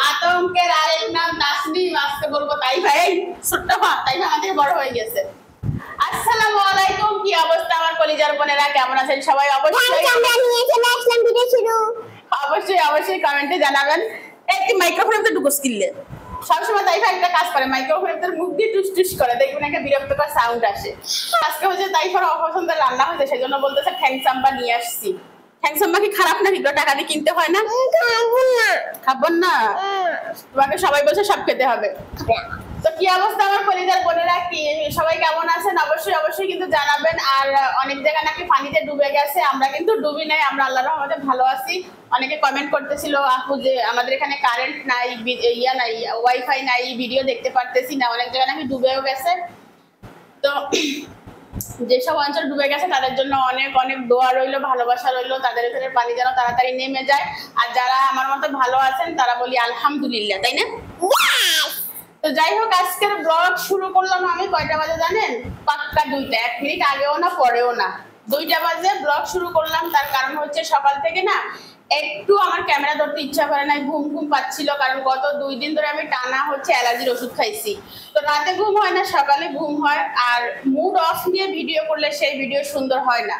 আতঙ্কের আরেক নাম নাসরিন, আজকে বলবো তাই ভাই ছোট্ট তাই ভাই আমাদের বড় হয়ে গেছে। আসসালামু আলাইকুম, কি অবস্থা আমার কলিজার বোনেরা, কেমন আছেন সবাই? অবশ্যই কমেন্টে জানাবেন। একটি মাইক্রোফোন তো ঢুকোস কিনলে সবসময় তাইফা একটা কাজ করে, মাইক্রোফোনের মুখ দিয়ে টুস টুস করে, দেখবেন একটা বিরক্তকর সাউন্ড আসে। আজকে হচ্ছে তাইফার অপছন্দের রান্না হয়েছে, সেই জন্য বলতেছে ঠ্যাংসাম্বা নিয়ে আসছি। ঠ্যাংসাম্বা কি খারাপ নাকি? টাকা দিয়ে কিনতে হয় না? খাবো না, তোমাকে সবাই বলছে সব খেতে হবে। তো কি অবস্থা আমার কলিজার বোনেরা, কি সবাই কেমন আছেন? অবশ্যই কিন্তু জানাবেন। আর অনেক জায়গা নাকি পানিতে ডুবে গেছে, আমরা কিন্তু ডুবি নাই, আমরা আল্লাহর রহমতে ভালো আছি। অনেকে কমেন্ট করতেছিল আপু যে আমাদের এখানে কারেন্ট নাই, নাই, ওয়াইফাই নাই, ভিডিও দেখতে পারতেছি না, অনেক জায়গা নাকি ডুবেও গেছে। তো যেসব অঞ্চল ডুবে গেছে তাদের জন্য অনেক অনেক দোয়া রইলো, ভালোবাসা রইলো, তাদের ভিতরে পানি যেন তাড়াতাড়ি নেমে যায়। আর যারা আমার মতো ভালো আছেন তারা বলি আলহামদুলিল্লাহ, তাই না? তো যাই হোক, আজকের ব্লগ শুরু করলাম আমি কয়টা বাজে জানেন? পাক্কা 2টা, 1 মিনিট আগেও না পরেও না, 2টা বাজে ব্লগ শুরু করলাম। তার কারণ হচ্ছে সকাল থেকে না একটু আমার ক্যামেরা ধরতে ইচ্ছা করে নাই, ঘুম পাচ্ছিল। কারণ গত 2 দিন ধরে আমি টানা হচ্ছে অ্যালার্জির ওষুধ খাইছি, তো রাতে ঘুম হয় না, সকালে ঘুম হয়। আর মুড অফ নিয়ে ভিডিও করলে সেই ভিডিও সুন্দর হয় না,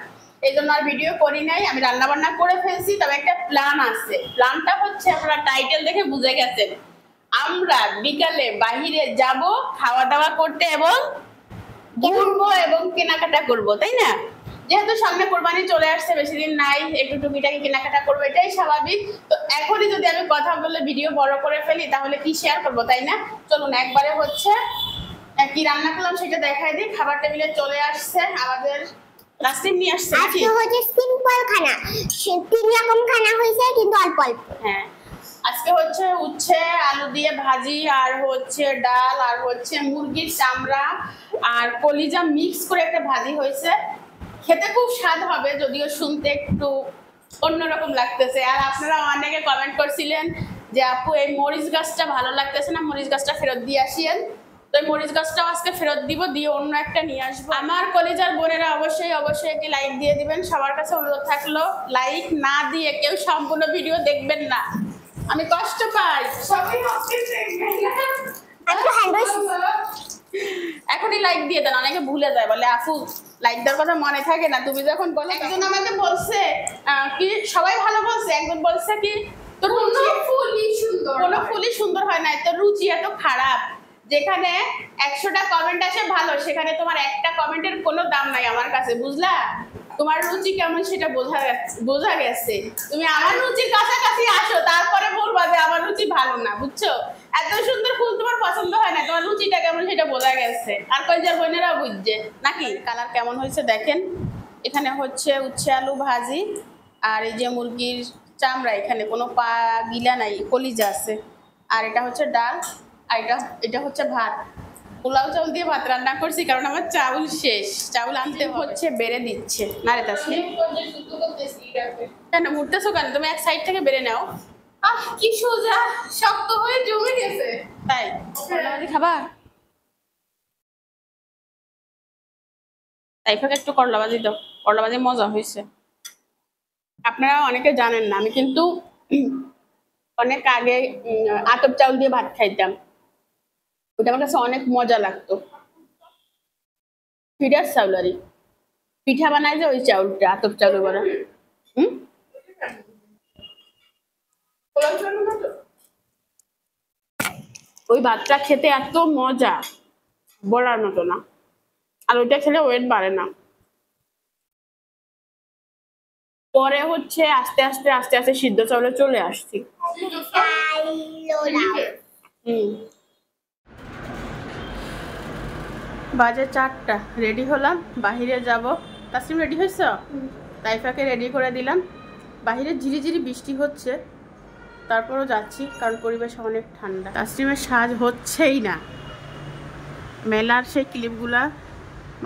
এই জন্য আর ভিডিও করি নাই। আমি রান্না বান্না করে ফেলছি, তবে একটা প্ল্যান আছে। প্ল্যানটা হচ্ছে, আপনারা টাইটেল দেখে বুঝে গেছেন, আমরা বিকালে বাহিরে যাব খাওয়া দাওয়া করতে এবং ঘুরবো এবং কেনাকাটা করব, তাই না? যেহেতু সামনে কোরবানি চলে আসছে, বেশি দিন নাই, একটু টুকিটাকি কেনাকাটা করবো, এটাই স্বাভাবিক। তো এখনই যদি আমি কথা বলে ভিডিও বড় করে ফেলি তাহলে কি শেয়ার করবো, তাই না? চলুন একবারে হচ্ছে কি রান্না করলাম সেটা দেখাই দিই। খাবার টেবিলে চলে আসছে আমাদের, নাসরিন নিয়ে আসছে। আজকে হচ্ছে সিম্পল খানা, 3 রকম খানা হয়েছে কিন্তু অল্প অল্প। হ্যাঁ, আজকে হচ্ছে উচ্ছে আলু দিয়ে ভাজি, আর হচ্ছে ডাল, আর হচ্ছে মুরগির চামড়া আর কলিজা মিক্স করে একটা ভাজি হয়েছে। খেতে খুব স্বাদ হবে, যদিও শুনতে একটু অন্যরকম লাগতেছে। আর আপনারা অনেকে কমেন্ট করছিলেন যে আপু এই মরিচ গাছটা ভালো লাগতেছে না, মরিচ গাছটা ফেরত দিয়ে আসিয়েন। তো এই মরিচ গাছটাও আজকে ফেরত দিব, দিয়ে অন্য একটা নিয়ে আসবো। আমার কলিজার বোনেরা অবশ্যই একটি লাইক দিয়ে দিবেন। সবার কাছে অনুরোধ থাকলো, লাইক না দিয়ে কেউ সম্পূর্ণ ভিডিও দেখবেন না, আমি কষ্ট পাই। এখনই লাইক দিয়ে দেন, অনেকে ভুলে যায়, বলে আপু লাইক দেওয়ার কথা মনে থাকে না। তুমি যখন বলে, একজন আমাকে বলছে কি সবাই ভালো বলছে, একজন বলছে কি তোর কোনো ফুলই সুন্দর হয় না, তোর রুচি এত খারাপ। যেখানে 100টা কমেন্ট আসে ভালো, সেখানে তোমার একটা কমেন্টের কোনো দাম নাই আমার কাছে, বুঝলা? তোমার রুচি কেমন সেটা বোঝা গেছে। তুমি আমার রুচির কাছাকাছি আসো, তারপরে বলবা যে আমার রুচি ভালো না, বুঝছো? এত সুন্দর ফুল তোমার পছন্দ হয় না, তোমার রুচিটা কেমন সেটা বোঝা গেছে। আর কয়েকজন বোনেরা বুঝছে নাকি? কালার কেমন হয়েছে দেখেন। এখানে হচ্ছে উচ্ছে আলু ভাজি, আর এই যে মুরগির চামড়া, এখানে কোনো পা গিলা নাই, কলিজা আছে। আর এটা হচ্ছে ডাল, আর এটা হচ্ছে ভাত। পোলাও চাউল দিয়ে ভাত রান্না করছি, কারণ আমার চাউল শেষ, চাউল আনতে হচ্ছে, বেড়ে দিচ্ছে না রে তাসলিম। কেন ঘুরতেছো কেন? তুমি এক সাইড থেকে বেড়ে নাও। কি সোজা, শক্ত হয়ে জমে গেছে। তাই করলা খাবা? তাইফাকে একটু করলা ভাজি দাও, করলা ভাজি মজা হয়েছে। আপনারা অনেকে জানেন না, আমি কিন্তু অনেক আগে আতপ চাউল দিয়ে ভাত খাইতাম, ওটা আমার কাছে অনেক মজা লাগতো। পিঠার চাউল, আর পিঠা বানায় যে ওই চাউলটা, আতপ চাউল বলা। ওই ভাতটা খেতে এত মজা, বলার মতো না। আর ওইটা খেলে ওয়েট বাড়ে না। পরে হচ্ছে আস্তে আস্তে সিদ্ধ চাউলে চলে আসছি। বাজে 4টা, রেডি হলাম, বাহিরে যাব। তাসলিম রেডি হয়েছ? তাইফাকে রেডি করে দিলাম। বাহিরে ঝিরিঝিরি বৃষ্টি হচ্ছে, তারপরও যাচ্ছি, কারণ পরিবেশ অনেক ঠান্ডা। তাসলিমের সাজ হচ্ছেই না, মেলার সেই ক্লিপগুলা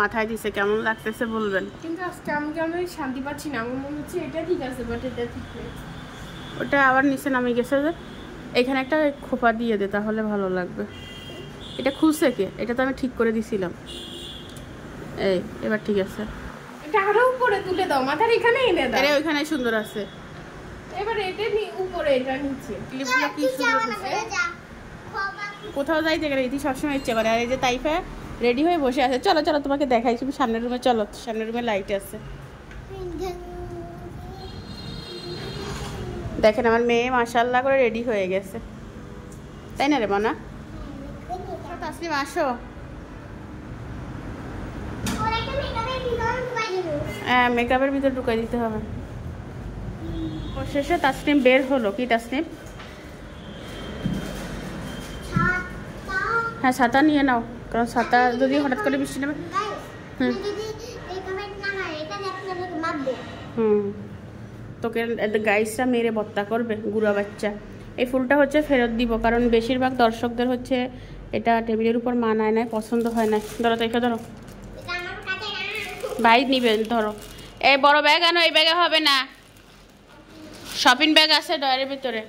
মাথায় দিছে, কেমন লাগতেছে বলবেন? কিন্তু আজকে আমি কেন শান্তি পাচ্ছি না, আমার মনে হচ্ছে এটা ঠিক আছে, বাট এটা ঠিক নেই। ওটা আবার নিচে নামে গেছে, যে এখানে একটা খোপা দিয়ে দে, তাহলে ভালো লাগবে। এটা খুলছে কে? এটা তো আমি ঠিক করে দিছিলাম। এই এবার ঠিক আছে। এটা আরো উপরে তুলে দাও, মাথার এখানে এনে দাও। আরে ওইখানে সুন্দর আছে। এবার এটা উপরে, এটা নিচে। ক্লিপগুলো কি সুন্দর আছে। কোথাও যাইতে গেলে ইতি সবসময় ইচ্ছে করে। আর এই যে তাইফা রেডি হয়ে বসে আছে। চলো চলো তোমাকে দেখাই, তুমি সামনের রুমে চলো, সামনের রুমে লাইট আছে। দেখেন আমার মেয়ে মাশাআল্লাহ করে রেডি হয়ে গেছে, তাই না রে মনা? তাসলিম আসো। হ্যাঁ মেকআপের ভিতরে ঢুকাই দিতে হবে। শেষে তাসলিম বের হলো। কি তাসলিম? হ্যাঁ ছাতা নিয়ে নাও, কারণ ছাতা যদি হঠাৎ করে বৃষ্টি নামে। তোকে গাইসটা মেরে বত্তা করবে গুড়া বাচ্চা। এই ফুলটা হচ্ছে ফেরত দিব, কারণ বেশিরভাগ দর্শকদের হচ্ছে এটা টেবিলের উপর মানায় না, পছন্দ হয় না। ধরো তো এখানে ধরো, ভাই নিবে ধরো। এই বড় ব্যাগ আনো, এই ব্যাগে হবে না, শপিং ব্যাগ আছে ডয়ারের ভিতরে।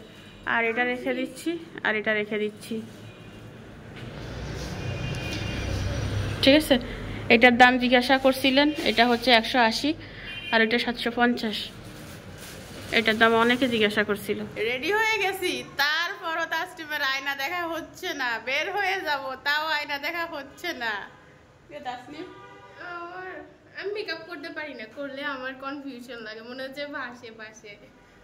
আর এটা রেখে দিচ্ছি, আর এটা রেখে দিচ্ছি, ঠিক আছে? এটার দাম জিজ্ঞাসা করছিলেন, এটা হচ্ছে 180 আর এটা 750। এটার দাম অনেকে জিজ্ঞাসা করছিল। রেডি হয়ে গেছি, তারপরও তাসলিমের আয়না দেখা হচ্ছে না। বের হয়ে যাব, তাও আয়না দেখা হচ্ছে না। তাসলিম আমি মেকআপ করতে পারি না, করলে আমার কনফিউশন লাগে, মনে হচ্ছে ভাসে ভাসে।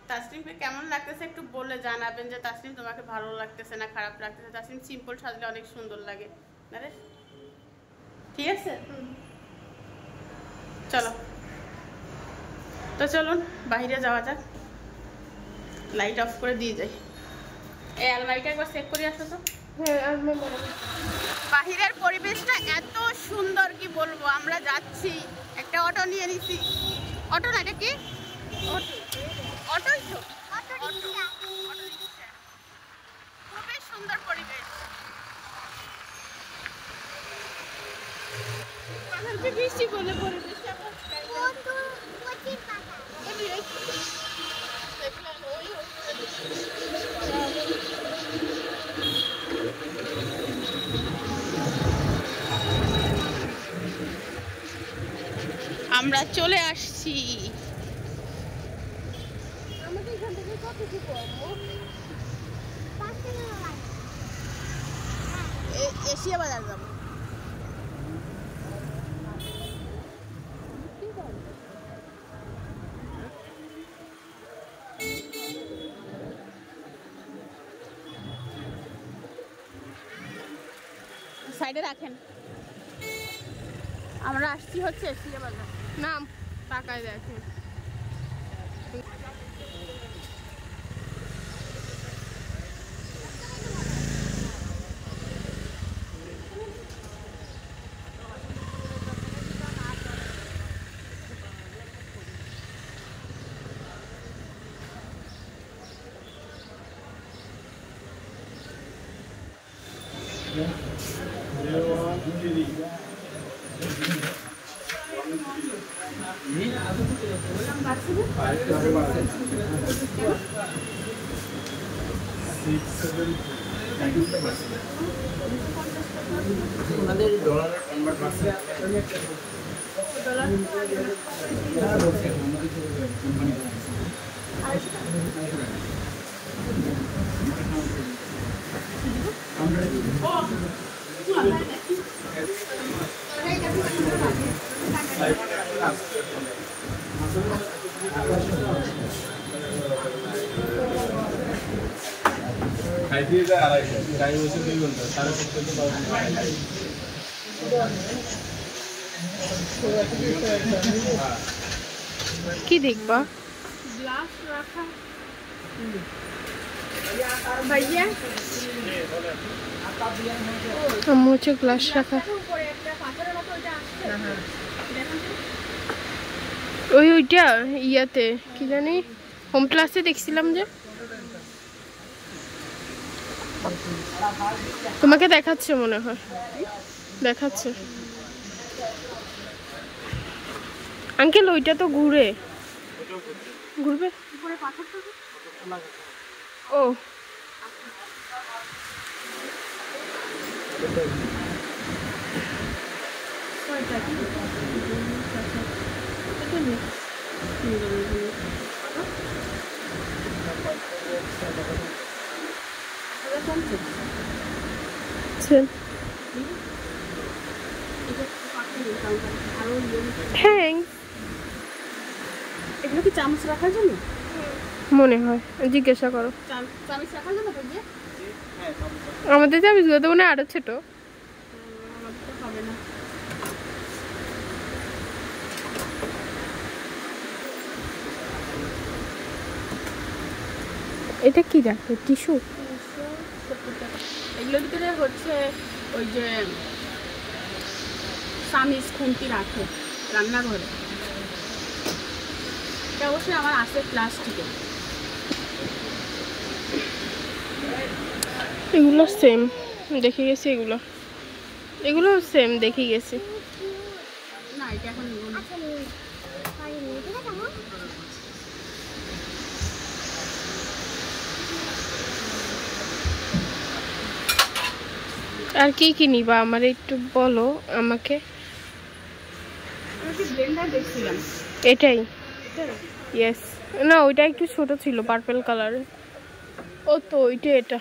তাসলিমকে কেমন লাগতেছে একটু বলে জানাবেন, যে তাসলিম তোমাকে ভালো লাগতেছে না খারাপ লাগতেছে। তাসলিম সিম্পল সাজলে অনেক সুন্দর লাগে না রে? ঠিক আছে চলো তো, চলুন বাইরে যাওয়া যাক। লাইট অফ করে দিয়ে যাই। এই আলমারিটা একবার চেক করে আসো তো। হ্যাঁ বাহিরের পরিবেশটা এত সুন্দর, কি বলবো। আমরা যাচ্ছি, একটা অটো নিয়ে নিছি। অটো না, এটা কি? অটোই তো, খুবই সুন্দর পরিবেশ। বৃষ্টি করলে পরিবেশটা আমরা চলে আসছি। আমাদের এখান থেকে কতটুকু? এশিয়া বাজার যাবো। সাইডে রাখেন। আমরা আসছি হচ্ছে এশিয়া বাজার। নাম টাকায় দেখে। কি দেখবা? গ্লাস রাখা ভাইয়া, আমার হচ্ছে গ্লাস রাখা। ওইটা ইয়াতে কি জানি হোম ক্লাসে দেখছিলাম, যে তোমাকে দেখাচ্ছে মনে হয়, দেখাচ্ছে। আঙ্কেল ওইটা তো ঘুরবে। ও থ্যাংকস। এগুলো কি চামচ রাখার জন্য? মনে হয়, জিজ্ঞাসা করো। চামচ রাখার জন্য তো যে আমাদের চামচগুলো তো মনে হয় আরো ছোট। হবে না। এটা কি রাখে? টিস্যু? এগুলোর ভিতরে হচ্ছে ওই যে চামিচ খুন্তি রাখে রান্নাঘরে। এটা অবশ্যই আমার আছে প্লাস্টিকের। এগুলো সেম দেখে গেছি, এগুলো সেম দেখে গেছি। না এটা এখন নিব না। আর কি কি নিবা আমার একটু বলো আমাকে। আমি কি ব্লেন্ডার দেখছিলাম। এটাই? ইয়েস। না ওইটা একটু ছোট ছিল পার্পল কালারের। ও তো ওইটা, এটা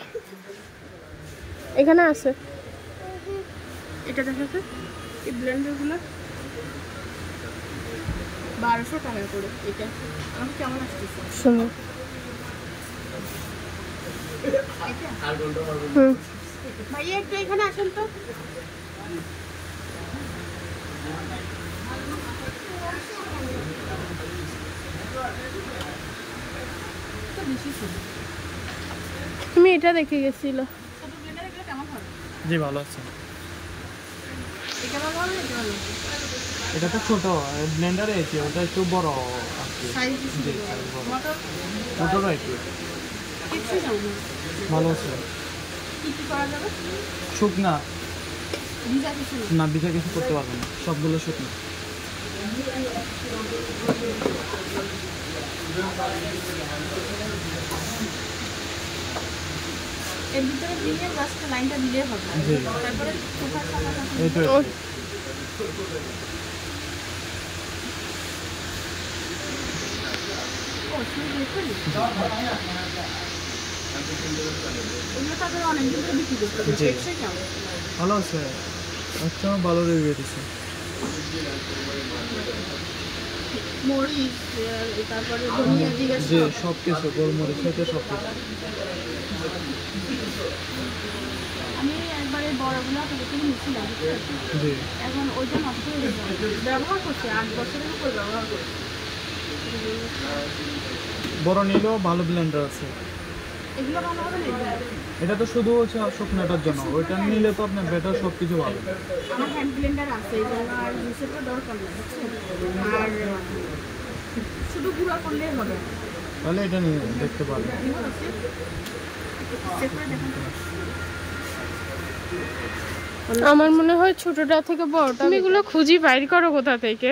এখানে আছে। এটা দেখাচ্ছে এই ব্লেন্ডারগুলো 1200 টাকা করে। এটা আমার কেমন আসতেছে শুনো। হুম, ভাইয়া একটু এখানে আসেন তো। তুমি এটা দেখে গেছিল। ছোট ব্লেন্ডার এগুলো কেমন হবে? জি ভালো আছে। এটা ভালো হবে, এটা ভালো হবে। এটা তো ছোট ব্লেন্ডারে আছে, ওটা একটু বড় আছে। সাইজ জি দিচ্ছি size বড়। মোটর মোটর একটু কিছু যাও না। ভালো আছে। কি কি করা যাবে? শুকনা ভিজা কিছু না। না, ভিজা কিছু করতে পারবে না, সবগুলো শুকনো। এর ভিতরে দিয়ে জাস্ট লাইনটা দিলে হবে। জি। তারপরে সুপার সাদা এই তো ও, ও শুরু দেখুন। এগুলো তাদের অনেক দিন ধরে বিক্রি করতে হবে। জি। টেকসই কেমন? ভালো আছে। আচ্ছা ভালো রিভিউ দিছে। মরিচ তারপরে ধনিয়া জিরা জি সব। সব কিছু গোলমরিচ থেকে সব কিছু। আমি একবারে বড়গুলো থেকে নিয়েছিলাম। জি এখন ওইটা নষ্ট হয়ে গেছে। ব্যবহার করছি 8 বছরের উপর ব্যবহার করছি। বড় নিলেও ভালো ব্লেন্ডার আছে। এগুলো ভালো হবে না এগুলো? এটা তো শুধু হচ্ছে শুকনাটার জন্য, ওইটা নিলে তো আপনার বেটার সব কিছু ভালো। আমার হ্যান্ড ব্লেন্ডার আছে, এই জন্য আর জুসের তো দরকার নেই, বুঝছেন? আর শুধু গুঁড়া করলেই হবে। তাহলে এটা নিয়ে দেখতে পারবেন। এগুলো আছে চেক করে দেখেন তো। আমার মনে হয় ছোটটা থেকে বড়টা। তুমি এগুলো খুঁজি বাইর করো কোথা থেকে?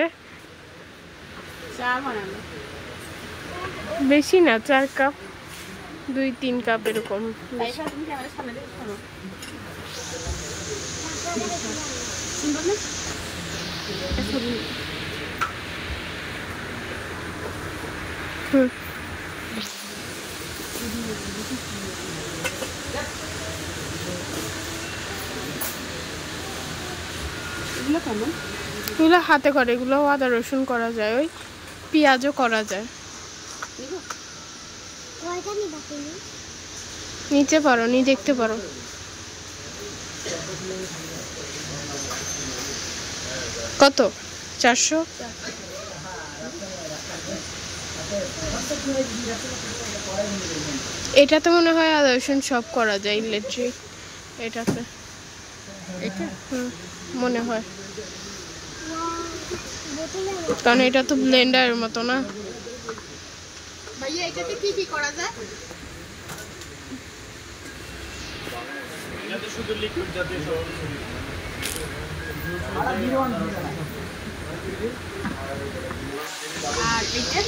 চা বানানো বেশি না, 4 কাপ 2-3 কাপ এরকম। তাইফা, তুমি ক্যামেরার সামনে দেখে শোনো। সুন্দর না? একটা ছবি নিই। হুম, এগুলো কেমন? এগুলো হাতে করে, এগুলো আদা রসুন করা যায়, ওই পেঁয়াজও করা যায়। নিবো? কয়টা নিবা তুমি? নিতে পারো, নিয়ে দেখতে পারো। কত? 400? এটাতে মনে হয় আদা রসুন সব করা যায় ইলেকট্রিক এটাতে। এটা হুম, মনে হয়, বোতলে কারণ এটা তো ব্লেন্ডারের মতো না। ভাইয়া এটাতে কি কি করা যায়? এটা তো শুধু লিকুইড জাতীয় সব কিছু। আর এইটা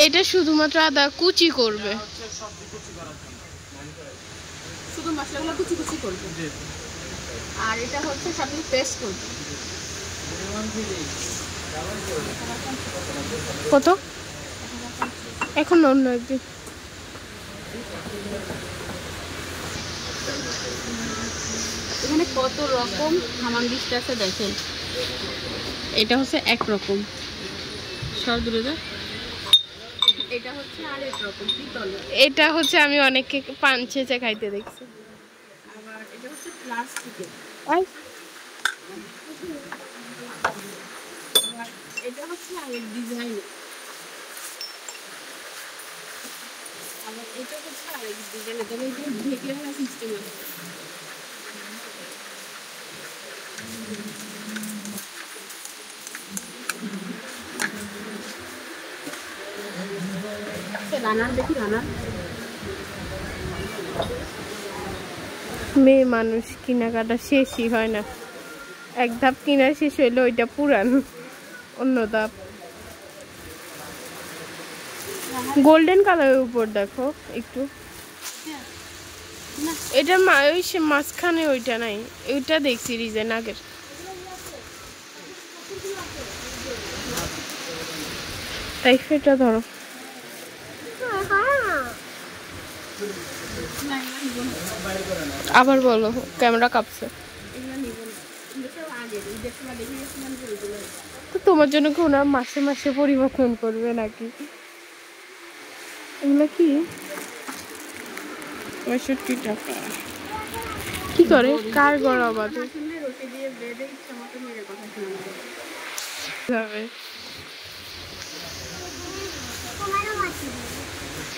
এটা শুধুমাত্র আদা কুচি করবে। শুধু মশলাগুলো কুচি কুচি করবে। জি আর এটা হচ্ছে সবই পেস্ট করবে। কত? এখন অন্য একদিন। এখানে কত রকম হামানদিস্তা আছে দেখেন। এটা হচ্ছে একরকম, সব দূরে যা। এটা হচ্ছে আরেক রকম পিতল। এটা হচ্ছে আমি অনেককে পান ছেঁচে খাইতে দেখছি। আবার এটা হচ্ছে প্লাস্টিকের। আই আবার এটা হচ্ছে আরেক ডিজাইনের। আবার এটা হচ্ছে আরেক ডিজাইনের, তবে এটা ঢেকে রাখার সিস্টেম আছে। রানার দেখি, রানার মেয়ে মানুষ কেনাকাটা শেষই হয় না, এক ধাপ কিনা শেষ হইলে ওইটা পুরান অন্য ধাপ। গোল্ডেন কালারের উপর দেখো একটু, এটা ওই মাঝখানে ওইটা নাই, ওইটা দেখছি ডিজাইন আগের। তাই এটা ধরো, আবার বলো, ক্যামেরা কাঁপছে। তো তোমার জন্য কি ওনার মাসে মাসে পরিবর্তন করবে নাকি? এগুলো কি? 65 টাকা। কি করে কার গড়া বাজে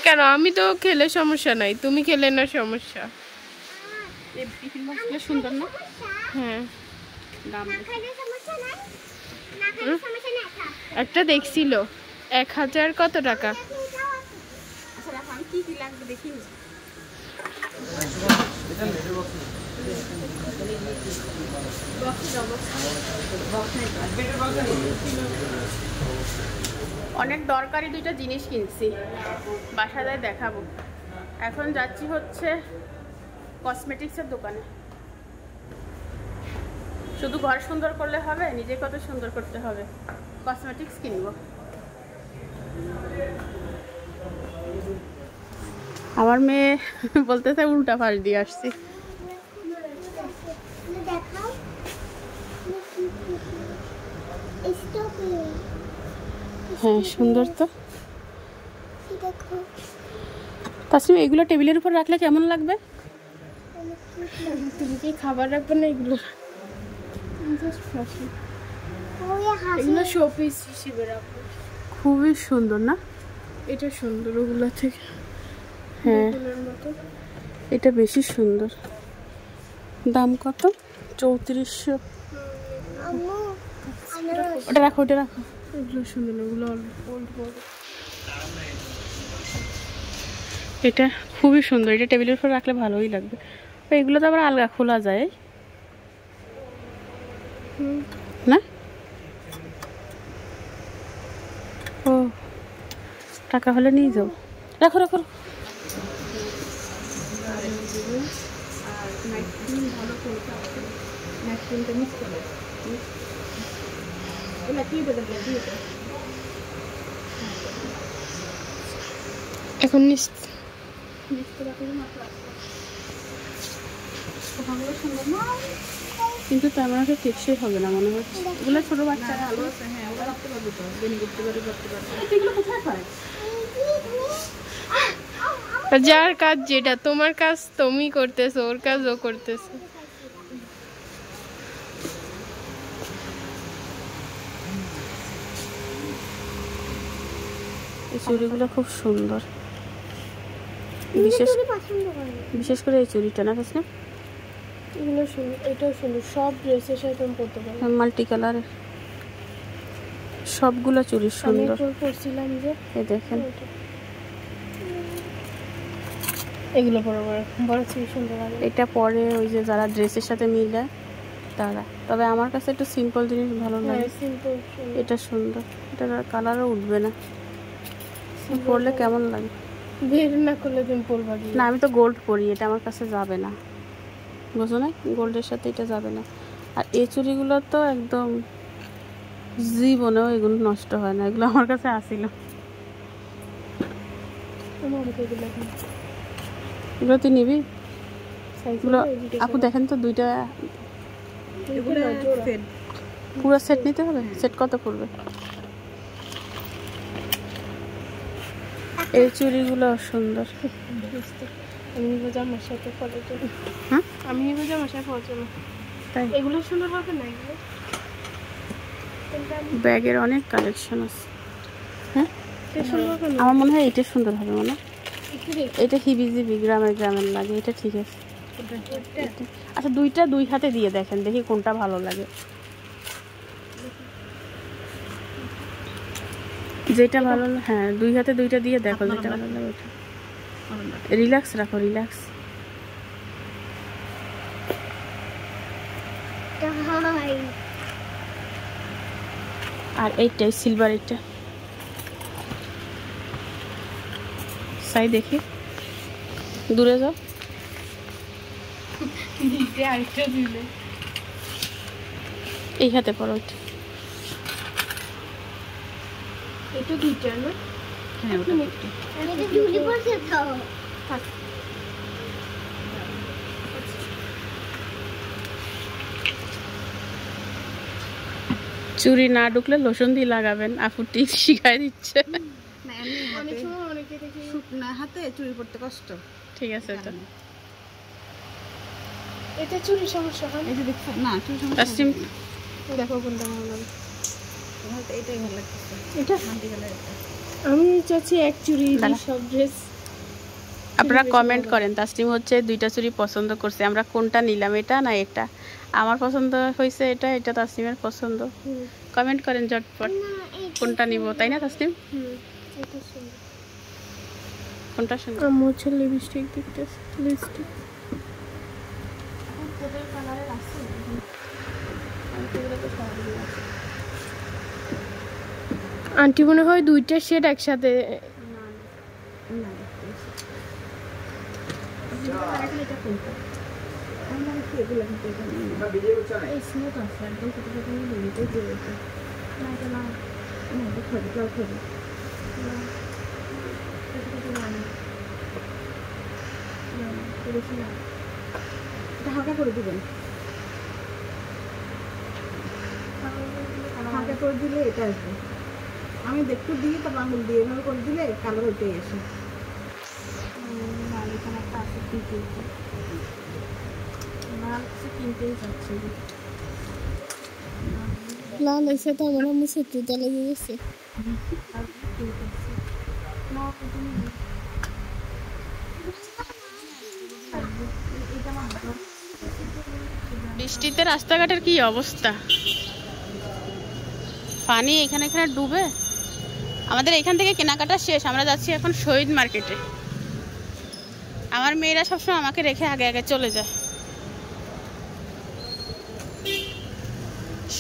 কেন? আমি তো খেলে সমস্যা নাই, তুমি খেলে না সমস্যা। সুন্দর না? হ্যাঁ, দাম একটা দেখছিল 1000 কত টাকা। আচ্ছা, আমি কি কি লাগবে দেখি। অনেক দরকারি দুইটা জিনিস কিনছি, বাসায় দেখাবো। এখন যাচ্ছি হচ্ছে কসমেটিক্সের দোকানে। শুধু ঘর সুন্দর করলে হবে, নিজে কত সুন্দর করতে হবে। কসমেটিক্স কিনবো। আমার মেয়ে বলতেছে উল্টা পাশ দিয়ে আসছি। হ্যাঁ, সুন্দর তো। তাসমিম, এগুলো টেবিলের উপর রাখলে কেমন লাগবে? তুমি কি খাবার রাখবে না এগুলো? এগুলো শোপিস হিসেবে রাখবো। খুবই সুন্দর না? এটা সুন্দর ওগুলো থেকে। হ্যাঁ, এটা বেশি সুন্দর। দাম কত? 3400। ওটা রাখো, ওটা রাখো। এগুলো সুন্দর না, ওগুলো অল্প। এটা খুবই সুন্দর, এটা টেবিলের উপর রাখলে ভালোই লাগবে। এগুলো তো আবার আলগা খোলা যায় না? ও, টাকা হলে নিয়ে যাও। রাখো রাখো। এখন কিন্তু তেমন একটা টেকসই হবে না মনে হচ্ছে। এগুলো ছোট বাচ্চা ভালো আছে। হ্যাঁ, ওরা রাখতে পারবে তো, বেনি করতে পারবে। এগুলো কোথায় পায়? যার কাজ যেটা, তোমার কাজ তুমি করতেছো, ওর কাজ ও করতেছে। এই চুড়িগুলো খুব সুন্দর, বিশেষ করে এই চুড়িটা না? না, এগুলো সুন্দর, এটাও সুন্দর। সব ড্রেসের সাথে তুমি পরতে পারো, মাল্টি কালারের সবগুলো চুড়ি সুন্দর। আমি পরছিলাম যে, এই দেখেন, এগুলো বড় চুড়ি সুন্দর লাগে। এটা পরে ওই যে যারা ড্রেসের সাথে মিলে তারা। তবে আমার কাছে একটু সিম্পল জিনিস ভালো লাগে। সিম্পল, এটা সুন্দর, এটার কালারও উঠবে না। পরলে কেমন লাগে? বের না করলে তুমি পরবা না, আমি তো গোল্ড পরি, এটা আমার কাছে যাবে না, বুঝো না? গোল্ডের সাথে এটা যাবে না। আর এই চুড়িগুলো তো একদম জীবনেও এগুলো নষ্ট হয় না, এগুলো আমার কাছে আসিল। এগুলো তুই নিবি? এগুলো আপু দেখেন তো, দুইটা পুরো সেট নিতে হবে। সেট কত পড়বে? এই চুড়িগুলো সুন্দর। আমি নিবো জামার সাথে পরার জন্য। হ্যাঁ, আমি নিবো জামার সাথে পরার জন্য। তাই এগুলো সুন্দর হবে না? এগুলো ব্যাগের অনেক কালেকশন আছে। হ্যাঁ, সুন্দর হবে না? আমার মনে হয় এটা সুন্দর হবে। মনে একটু দেখি। এটা হিবিজিবি গ্রামের গ্রামের লাগে, এটা ঠিক আছে। আচ্ছা, দুইটা দুই হাতে দিয়ে দেখেন, দেখি কোনটা ভালো লাগে। যেটা ভালো, হ্যাঁ দুই হাতে দুইটা দিয়ে দেখো যেটা ভালো লাগে ওটা। রিল্যাক্স রাখো, রিল্যাক্স। আর এইটাই সিলভার, এইটা সাই দেখি, দূরে যাও। এই হাতে পড়ো ওইটা। এটা দুইটা না? হ্যাঁ, ওটা এটা ঝুলি পড়ছে তো। চুরি না ঢুকলে লোশন দিয়ে লাগাবেন, আপু টিপ শিখাই দিচ্ছে। অনেক সময় অনেকে দেখি শুকনা হাতে চুরি করতে কষ্ট। ঠিক আছে, তো এটা চুরি সমস্যা হয়। এই যে দেখছেন না, চুরি সমস্যা তাসলিম দেখো কোনটা ভালো লাগে। হয়তো এটাই ভালো লাগতেছে। এটা মাটি কালার এটা। আমি চাচ্ছি এক চুরি সব ড্রেস। আপনারা কমেন্ট করেন, তাসলিম হচ্ছে দুইটা চুড়ি পছন্দ করছে, আমরা কোনটা নিলাম, এটা না এটা। আমার পছন্দ হয়েছে এটা, এটা তাসলিমের পছন্দ। কমেন্ট করেন ঝটপট কোনটা নিব, তাই না তাসলিম? এটা সুন্দর। কোনটা সুন্দর? আমার হচ্ছে লিপস্টিক দেখতেছে, লিপস্টিক। আন্টি মনে হয় দুইটা শেড একসাথে। হালকা করে দিবেন, হালকা করে দিলে এটা আসবে। আমি দেখতে দিয়ে তারপর আঙুল দিয়ে এভাবে করে দিলে কালার ওইটাই আসে। এখানে একটা আছে কিনতেই চাচ্ছি। লাল এসে তো আমার আম্মু শত্রুতা লেগে গেছে। বৃষ্টিতে রাস্তাঘাটের কি অবস্থা, পানি এখানে এখানে ডুবে। আমাদের এখান থেকে কেনাকাটা শেষ, আমরা যাচ্ছি এখন শহীদ মার্কেটে। আমার মেয়েরা সবসময় আমাকে রেখে আগে আগে চলে যায়।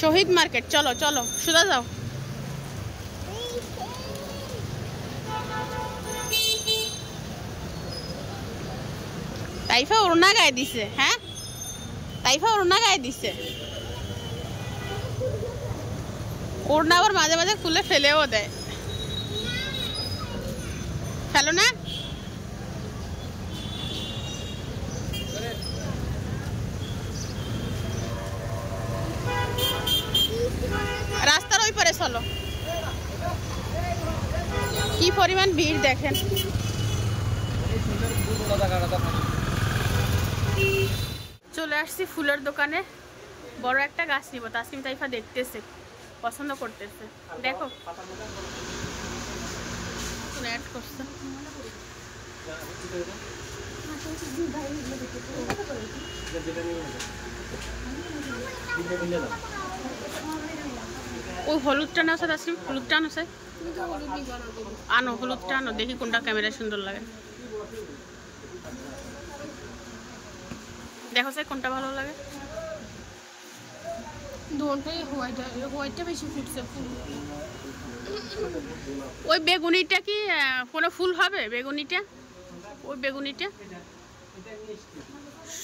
শহীদ মার্কেট, চলো চলো, সোজা যাও। তাইফা ওড়না গায়ে দিছে। হ্যাঁ, তাইফা ওড়না গায়ে দিছে। ওড়না আবার মাঝে মাঝে খুলে ফেলেও দেয়। ফেলো না। রাস্তার ওই পারে চলো, কি পরিমাণ ভিড় দেখেন। চলে আসছি ফুলের দোকানে, বড় একটা গাছ নিব। তাসলিম তাইফা দেখতেছে, পছন্দ করতেছে। দেখো অ্যাড করছে। ওই হলুদটা নাও তাসলিম, হলুদটা আনো স্যার, আনো হলুদটা আনো, দেখি কোনটা ক্যামেরায় সুন্দর লাগে। দেখো স্যার কোনটা ভালো লাগে। দুটোই হোয়াইট, হোয়াইটটা বেশি ফুটছে। ওই বেগুনিটা কি কোনো ফুল হবে? বেগুনিটা, ওই বেগুনিটা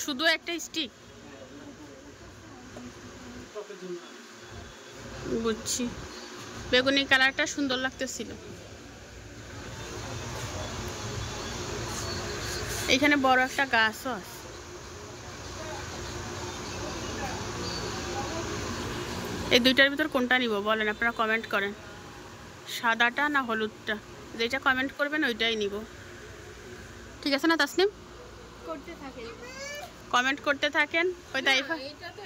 শুধু একটা স্টিক। বুঝছি, বেগুনি কালারটা সুন্দর লাগতেছিল। এখানে বড় একটা গাছও আছে। এই দুইটার ভিতর কোনটা নিব বলেন, আপনারা কমেন্ট করেন, সাদাটা না হলুদটা? যেটা কমেন্ট করবেন ওইটাই নিব, ঠিক আছে না তাসনিম? কমেন্ট করতে থাকেন। ওই তাইফা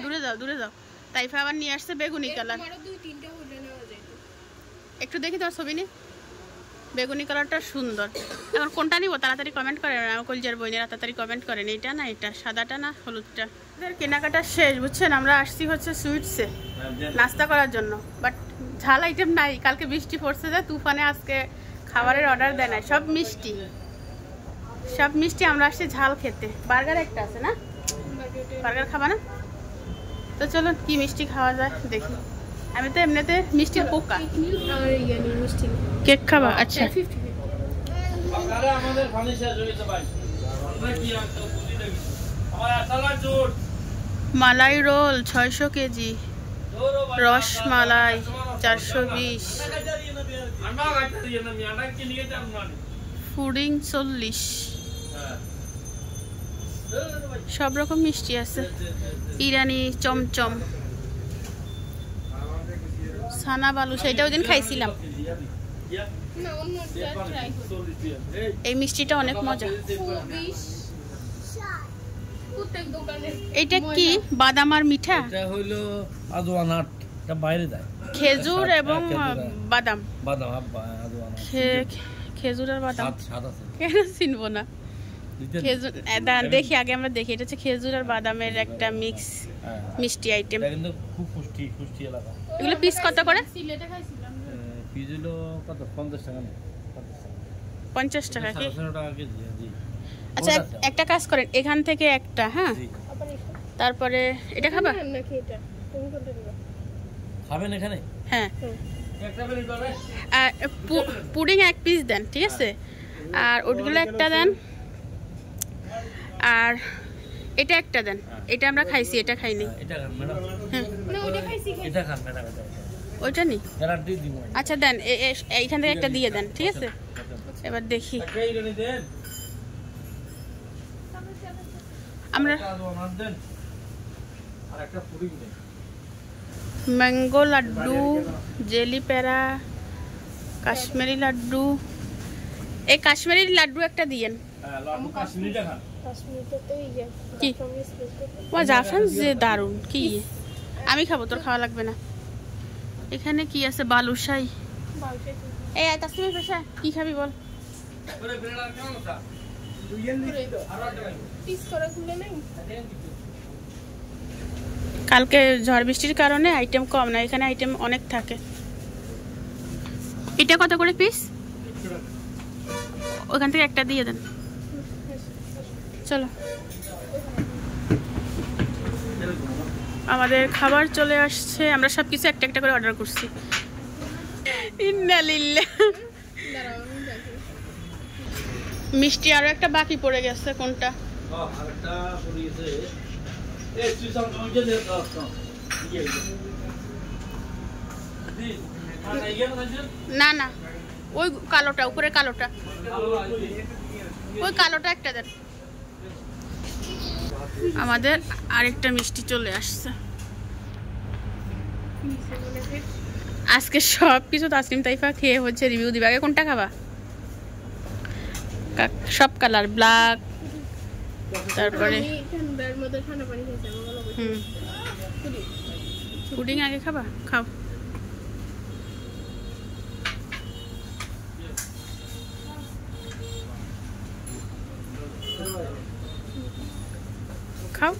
দূরে যাও, দূরে যাও। তাইফা আবার নিয়ে আসছে বেগুনি কালার। একটু দেখি তোমার ছবি নি, বেগুনি কালারটা সুন্দর। এখন কোনটা নিব তাড়াতাড়ি কমেন্ট করেন, আমার কলজার বইনেরা তাড়াতাড়ি কমেন্ট করেন, এইটা না এটা, সাদাটা না হলুদটা। কেনাকাটা শেষ বুঝছেন, আমরা আসছি হচ্ছে সুইটসে নাস্তা করার জন্য, বাট ঝাল আইটেম নাই। কালকে বৃষ্টি পড়ছে যে তুফানে, আজকে খাবারের অর্ডার দেয় না, সব মিষ্টি, সব মিষ্টি। আমরা আসছি ঝাল খেতে। বার্গার একটা আছে না, বার্গার খাবা না? তো চলো কি মিষ্টি খাওয়া যায় দেখি। আমি তো এমনিতে মিষ্টির পোকা। কেক খাবা? আচ্ছা, মালাই রোল 600 কেজি, রসমালাই 420, পুডিং 40, সব রকম মিষ্টি আছে। ইরানি চমচম, ছানা বালু, সেটা ওই দিন খাইছিলাম। এই মিষ্টিটা অনেক মজা। এটা কি বাদাম আর মিঠা? এটা হইলো আদওয়ানাট, এটা বাইরে যায়। খেজুর এবং বাদাম, বাদাম আদওয়ানাট, খেজুর আর বাদাম। স্বাদ আছে কেন চিনবো না? খেজুর দেখি আগে আমরা দেখি। এটা হচ্ছে খেজুর আর বাদামের একটা মিক্স মিষ্টি আইটেম। এটা কিন্তু খুব পুষ্টি পুষ্টি এলাকা। এগুলো পিস কত করে? সিলেটে খাইছিলাম। পিস হলো কত? 50 টাকা না? 50 টাকা কি? 50 টাকা কেজি। জি। আচ্ছা একটা কাজ করেন, এখান থেকে একটা, হ্যাঁ, তারপরে এটা খাবা নাকি? এটা তুমি কোনটা নিবা? খাবেন এখানে? হ্যাঁ, একটা মিনিট ধরে পুডিং এক পিস দেন, ঠিক আছে? আর ওটগুলো একটা দেন, আর এটা একটা দেন। এটা আমরা খাইছি, এটা খাইনি। এটা খান ম্যাডাম। হ্যাঁ, না ওইটা খাইছি। এটা খান ম্যাডাম, এটা ওইটা নি গ্যারান্টি দিব। আচ্ছা দেন, এইখান থেকে একটা দিয়ে দেন, ঠিক আছে? এবার দেখি আমরা। ম্যাঙ্গো লাড্ডু, জেলি প্যারা, কাশ্মীরি লাড্ডু। এই কাশ্মীরি লাড্ডু একটা দিয়েন। কি জাফরান যে দারুন, কি আমি খাবো, তোর খাওয়া লাগবে না। এখানে কি আছে? বালুশাই। এই তাসমির পেশা কি খাবি বল? কালকে ঝড় বৃষ্টির কারণে আইটেম কম না, এখানে আইটেম অনেক থাকে। এটা কত করে পিস? ওখান থেকে একটা দিয়ে দেন। চলো, আমাদের খাবার চলে আসছে। আমরা সবকিছু একটা একটা করে অর্ডার করছি। ইন্নালিল্লাহ। মিষ্টি আরো একটা বাকি পড়ে গেছে, কোনটা? না না, ওই কালোটা, উপরে কালোটা, ওই কালোটা একটা দেন। আমাদের আরেকটা মিষ্টি চলে আসছে। আজকে সব কিছু তাসনিম তাইফা খেয়ে হচ্ছে রিভিউ দিবে। আগে কোনটা খাবা? সব কালার, ব্ল্যাক, তারপরে পুডিং আগে খাবা? খাও। খাও,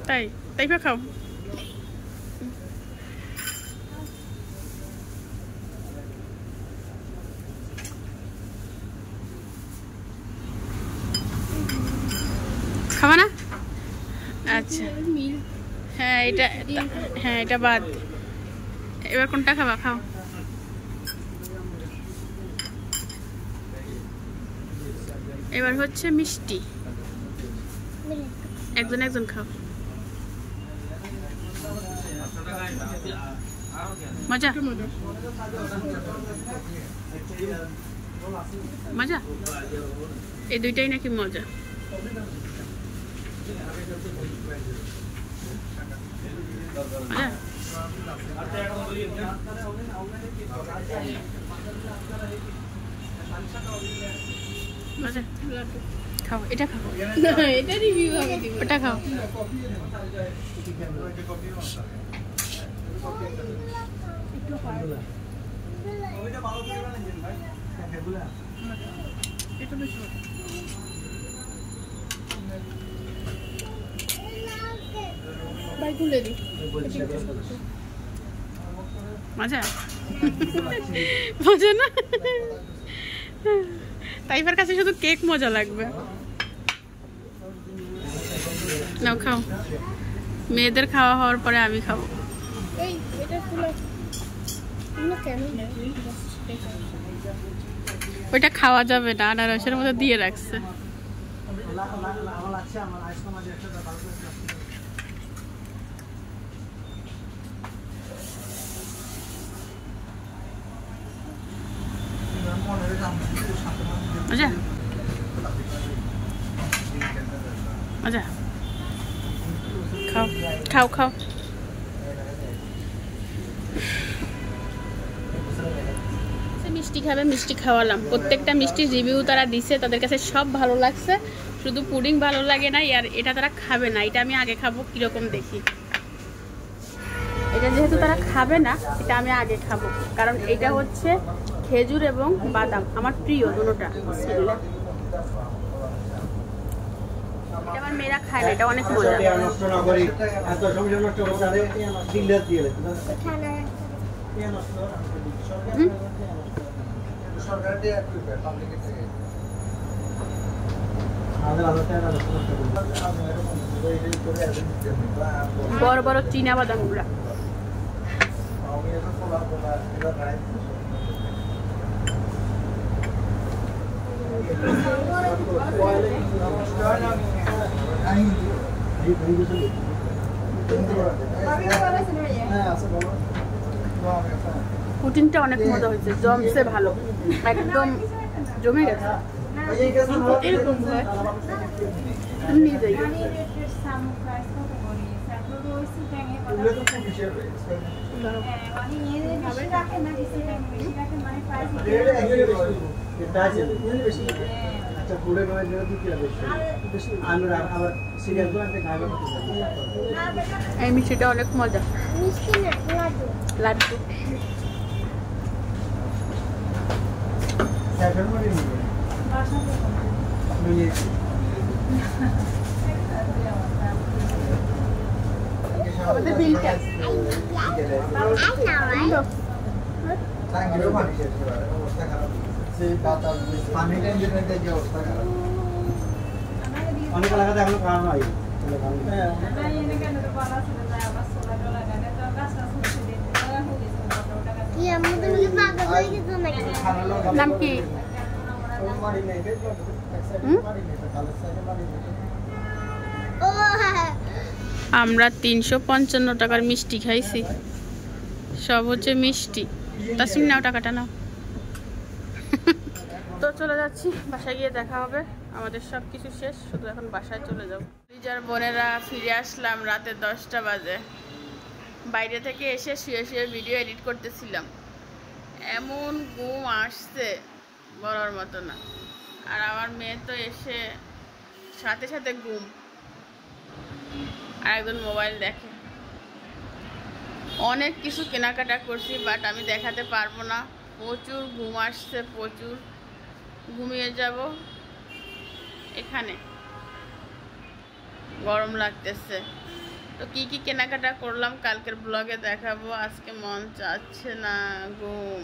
তাই তাইফা খাও। খাবা না? আচ্ছা, হ্যাঁ এটা, হ্যাঁ এটা বাদ। এবার কোনটা খাবা? খাও। এবার হচ্ছে মিষ্টি, একজন একজন খাও। মজা মজা এই দুইটাই নাকি মজা। মজা মজা খাও, এটা খাও, এটা রিভিউ আমি দিব। ওটা খাও। এটা বেশি ভালো। ভাই তুলে দি। মজা মজা না? তাইফার কাছে শুধু কেক মজা লাগবে। নাও খাও, মেয়েদের খাওয়া হওয়ার পরে আমি খাবো। এই এটা তুলে তুলে কেন? ওইটা খাওয়া যাবে না, আনারসের মধ্যে দিয়ে রাখছে। মজা মজা খাও খাও খাও। মিষ্টি খাবে, মিষ্টি খাওয়ালাম। প্রত্যেকটা মিষ্টির রিভিউ তারা দিছে, তাদের কাছে সব ভালো লাগছে। শুধু পুডিং ভালো লাগে না, আর এটা তারা খাবে না। এটা আমি আগে খাবো, কিরকম দেখি। এটা যেহেতু তারা খাবে না, এটা আমি আগে খাবো, কারণ এটা হচ্ছে খেজুর এবং বাদাম, আমার প্রিয় দুটোটা। বিসমিল্লাহ। এটা আমার মেয়েরা খায় না, এটা অনেক মজা। বড় বড় চীনা বাদাম গুলা। পুডিংটা অনেক মজা হয়েছে, জমছে ভালো, একদম জমে গেছে। এরকম হয় আমি নিয়ে যাই। এই মিষ্টিটা অনেক মজা। মিষ্টি না লাড্ডু। লাড্ডু আমাদের বিলটা অনেক এলাকাতে এখনো খাওয়ানো হয়। কি আমাদের কি পাগল হয়ে গেছে নাকি? নাম কি? ও হ্যাঁ, আমরা 355 টাকার মিষ্টি খাইছি, সব হচ্ছে মিষ্টি। তাসমিন নাও, টাকাটা নাও। তো চলে যাচ্ছি, বাসায় গিয়ে দেখা হবে। আমাদের সব কিছু শেষ, শুধু এখন বাসায় চলে যাব। রিজার বোনেরা ফিরে আসলাম, রাতে 10টা বাজে। বাইরে থেকে এসে শুয়ে শুয়ে ভিডিও এডিট করতেছিলাম, এমন ঘুম আসছে বলার মতো না। আর আমার মেয়ে তো এসে সাথে সাথে ঘুম, আর একজন মোবাইল দেখে। অনেক কিছু কেনাকাটা করছি, বাট আমি দেখাতে পারবো না। প্রচুর ঘুম আসছে, প্রচুর। ঘুমিয়ে যাব এখানে, গরম লাগতেছে। তো কি কি কেনাকাটা করলাম কালকের ব্লগে দেখাবো। আজকে মন চাচ্ছে না, ঘুম।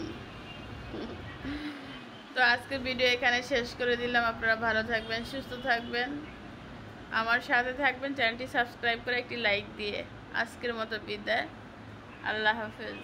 তো আজকে ভিডিও এখানে শেষ করে দিলাম। আপনারা ভালো থাকবেন, সুস্থ থাকবেন, আমার সাথে থাকবেন। চ্যানেলটি সাবস্ক্রাইব করে একটি লাইক দিয়ে আজকের মতো বিদায়। আল্লাহ হাফেজ।